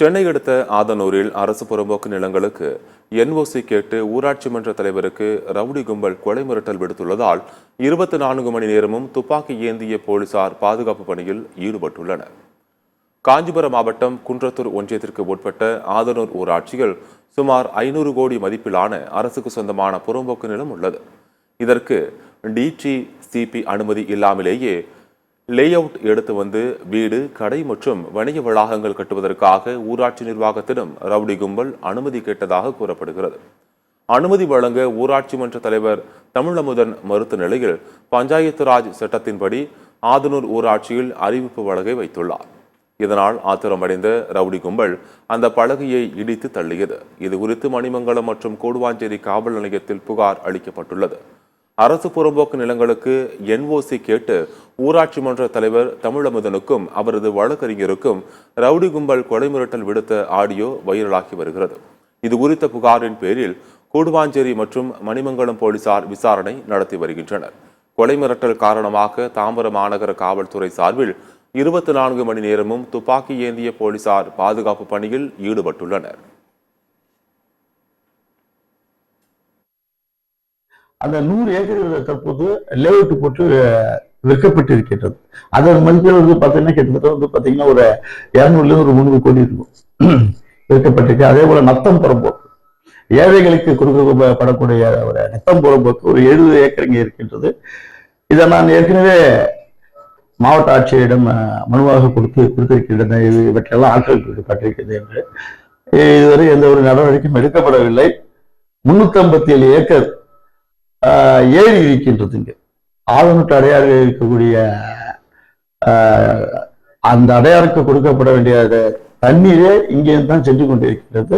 சென்னை அடுத்த ஆதனூரில் அரசு புறம்போக்கு நிலங்களுக்கு என்ஓசி கேட்டு ஊராட்சி மன்ற தலைவருக்கு ரவுடி கும்பல் கொலை மிரட்டல் விடுத்துள்ளதால் 24 மணி நேரமும் துப்பாக்கி ஏந்திய போலீசார் பாதுகாப்பு பணியில் ஈடுபட்டுள்ளனர். காஞ்சிபுரம் மாவட்டம் குன்றத்தூர் ஒன்றியத்திற்கு உட்பட்ட ஆதனூர் ஊராட்சியில் சுமார் 500 கோடி மதிப்பிலான அரசுக்கு சொந்தமான புறம்போக்கு நிலம் உள்ளது. இதற்கு டிடிசிபி அனுமதி இல்லாமலேயே லே அவுட் எடுத்து வந்து வீடு, கடை மற்றும் வணிக வளாகங்கள் கட்டுவதற்காக ஊராட்சி நிர்வாகத்திடம் ரவுடி கும்பல் அனுமதி கேட்டதாக கூறப்படுகிறது. அனுமதி வழங்க ஊராட்சி மன்ற தலைவர் தமிழமுதன் மறுத்த நிலையில் பஞ்சாயத்து ராஜ் சட்டத்தின்படி ஆதனூர் ஊராட்சியில் அறிவிப்பு பலகை வைத்துள்ளார். இதனால் ஆத்திரமடைந்த ரவுடி கும்பல் அந்த பலகையை இடித்து தள்ளியது. இது குறித்து மணிமங்கலம் மற்றும் கூடுவாஞ்சேரி காவல் நிலையத்தில் புகார் அளிக்கப்பட்டுள்ளது. அரசு புறம்போக்கு நிலங்களுக்கு என்ஓசி கேட்டு ஊராட்சி மன்ற தலைவர் தமிழமுதனுக்கும் அவரது வழக்கறிஞருக்கும் ரவுடி கும்பல் கொலை மிரட்டல் விடுத்த ஆடியோ வைரலாகி வருகிறது. இது குறித்த புகாரின் பேரில் கூடுவாஞ்சேரி மற்றும் மணிமங்கலம் போலீசார் விசாரணை நடத்தி வருகின்றனர். கொலை மிரட்டல் காரணமாக தாம்பரம் மாநகர காவல்துறை சார்பில் 24 மணி நேரமும் துப்பாக்கி ஏந்திய போலீசார் பாதுகாப்பு பணியில் ஈடுபட்டுள்ளனர். அந்த 100 ஏக்கர் தற்போது லேஅவுட் போட்டு விற்கப்பட்டு இருக்கின்றது. அதன் மதிப்பில் பார்த்தீங்கன்னா கிட்டத்தட்ட பார்த்தீங்கன்னா ஒரு 200 ஒரு 300 கோடி இருக்கும் விற்கப்பட்டிருக்கு. அதே போல நத்தம் புறம்போக்கு ஏழைகளுக்கு கொடுக்கப்படக்கூடிய ஒரு நத்தம் புறம்போக்கு ஒரு 70 ஏக்கர் இங்கே இருக்கின்றது. இதை நான் ஏற்கனவே மாவட்ட ஆட்சியரிடம் மனுவாக கொடுத்திருக்கின்றன. இவற்றெல்லாம் ஆட்கள் கொடுக்கப்பட்டிருக்கிறது என்று இதுவரை எந்த ஒரு நடவடிக்கையும் எடுக்கப்படவில்லை. 357 ஏக்கர் ஏரி இருக்கின்றது. இங்கு ஆதனூர் அடையாறு இருக்கக்கூடிய அந்த அடையாறுக்கு கொடுக்கப்பட வேண்டிய தண்ணீரே இங்கே தான் சென்று கொண்டிருக்கிறது.